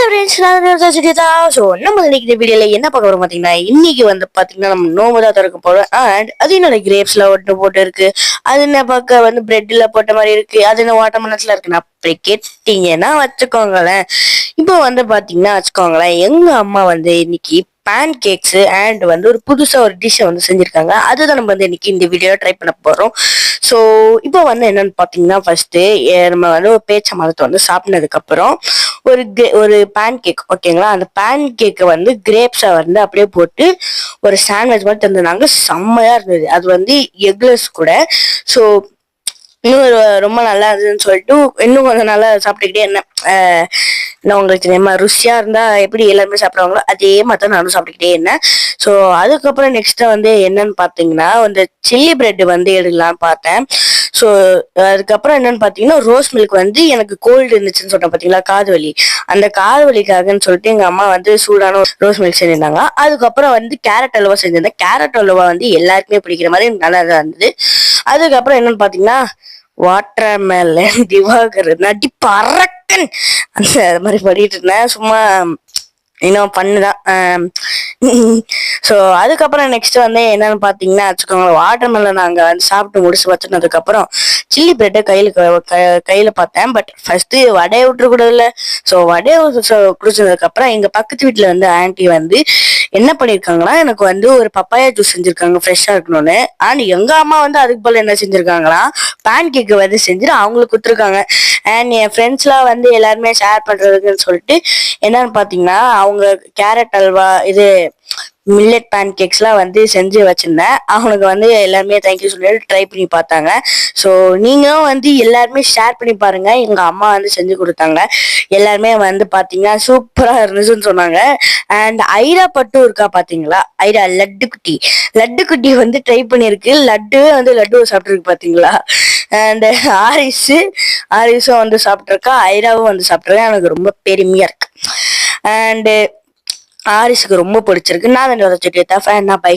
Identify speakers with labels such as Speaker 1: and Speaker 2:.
Speaker 1: So நம்ம இன்னைக்கு இந்த வீடியோல என்ன பார்க்க போறோம் பாத்தீங்கன்னா, இன்னைக்கு வந்து பாத்தீங்கன்னா நம்ம நோம்பு தான் திறக்க போறோம். அண்ட் அது என்னோட கிரேப்ஸ்ல ஒட்டு போட்டு இருக்கு, அது என்ன பார்க்க வந்து பிரெட்ல போட்ட மாதிரி இருக்கு, அது என்ன வாட்டர்மெலன்ஸ்ல இருக்குன்னு அப்படி கேட்டீங்கன்னா வச்சுக்கோங்களேன். இப்போ வந்து பாத்தீங்கன்னா வச்சுக்கோங்களேன், எங்க அம்மா வந்து இன்னைக்கு பேன் கேக்ஸ் அண்ட் வந்து ஒரு புதுசா ஒரு டிஷ்ஷை வந்து செஞ்சிருக்காங்க. அதுதான் நம்ம வந்து இன்னைக்கு இந்த வீடியோ ட்ரை பண்ண போறோம். ஸோ இப்போ வந்து என்னன்னு பாத்தீங்கன்னா, ஃபர்ஸ்ட் நம்ம வந்து ஒரு பேச்ச மரத்தை வந்து சாப்பிட்டதுக்கு அப்புறம் ஒரு பேன் கேக் ஓகேங்களா, அந்த பேன் கேக்கை வந்து கிரேப்ஸை வந்து அப்படியே போட்டு ஒரு சாண்ட்விச் மாதிரி தந்துருந்தாங்க. செம்மையா இருந்தது. அது வந்து எக்லெஸ் கூட. ஸோ இன்னும் ரொம்ப நல்லா இருந்ததுன்னு சொல்லிட்டு இன்னும் கொஞ்சம் நல்லா சாப்பிட்டுக்கிட்டே இருந்தேன். நான் உங்களுக்கு தெரியுமா, ருசியா இருந்தா எப்படி எல்லாருமே சாப்பிடுவாங்களோ அதே மாதிரி தான் நானும் சாப்பிட்டுக்கிட்டே இருந்தேன். ஸோ அதுக்கப்புறம் நெக்ஸ்ட் வந்து என்னன்னு பாத்தீங்கன்னா, இந்த சில்லி பிரெட் வந்து எடுக்கலாம்னு பார்த்தேன். ஸோ அதுக்கப்புறம் என்னன்னு பாத்தீங்கன்னா, ரோஸ் மில்க் வந்து எனக்கு கோல்டு இருந்துச்சுன்னு சொன்னேன் பாத்தீங்களா, காது வலி. அந்த காது வலிக்காகன்னு சொல்லிட்டு எங்க அம்மா வந்து சூடான ரோஸ் மில்க் செஞ்சிருந்தாங்க. அதுக்கப்புறம் வந்து கேரட் அல்வா செஞ்சிருந்தேன். கேரட் அல்வா வந்து எல்லாருக்குமே பிடிக்கிற மாதிரி நல்லா தான் இருந்தது. அதுக்கப்புறம் என்னன்னு பாத்தீங்கன்னா, வாட்டர்மெலன் திவாகர் நடிப்பறக்கன் அந்த மாதிரி பண்ணிட்டு இருந்தேன். சும்மா இன்னும் பண்ணுதான். ஸோ அதுக்கப்புறம் நெக்ஸ்ட் வந்து என்னன்னு பாத்தீங்கன்னா வச்சுக்கோங்க, வாட்டர்மெலன் நாங்க வந்து சாப்பிட்டு முடிச்சு வச்சுனதுக்கு அப்புறம் சில்லி பிரெட்டை கையில பார்த்தேன். பட் ஃபர்ஸ்ட் வடையை விட்டுறக்கூடாதுல்ல. ஸோ வடையை குடிச்சதுக்கு அப்புறம் எங்க பக்கத்து வீட்டுல வந்து ஆன்ட்டி வந்து என்ன பண்ணிருக்காங்கன்னா, எனக்கு வந்து ஒரு பப்பாயா ஜூஸ் செஞ்சிருக்காங்க ஃப்ரெஷ்ஷா இருக்கணும்னு. அண்ட் எங்க அம்மா வந்து அதுக்கு போல என்ன செஞ்சிருக்காங்களா, பேன் கேக்கு வந்து செஞ்சுட்டு அவங்களுக்கு கொடுத்துருக்காங்க. அண்ட் என் ஃப்ரெண்ட்ஸ்லாம் வந்து எல்லாருமே ஷேர் பண்றதுக்குன்னு சொல்லிட்டு என்னன்னு பாத்தீங்கன்னா, அவங்க கேரட் அல்வா இது மில்லட் பேன் கேக்ஸ்லாம் வந்து செஞ்சு வச்சிருந்தேன். அவனுக்கு வந்து எல்லாருமே தேங்க்யூ சொல்லிட்டு ட்ரை பண்ணி பார்த்தாங்க. ஸோ நீங்களும் வந்து எல்லாருமே ஷேர் பண்ணி பாருங்க. எங்க அம்மா வந்து செஞ்சு கொடுத்தாங்க. எல்லாருமே வந்து பாத்தீங்கன்னா சூப்பரா இருந்துச்சுன்னு சொன்னாங்க. அண்ட் ஐரா பட்டு இருக்கா பாத்தீங்களா, ஐரா லட்டு குட்டி வந்து ட்ரை பண்ணிருக்கு. லட்டுவை சாப்பிட்டுருக்கு பாத்தீங்களா. அண்ட் ஆரிஸும் வந்து சாப்பிட்ருக்கா, ஐராவும் வந்து சாப்பிட்ருக்கேன். எனக்கு ரொம்ப பெருமையா இருக்கு. அண்ட் ஆரிஸுக்கு ரொம்ப பிடிச்சிருக்கு. நான் 2 ஃபேன். நான் பை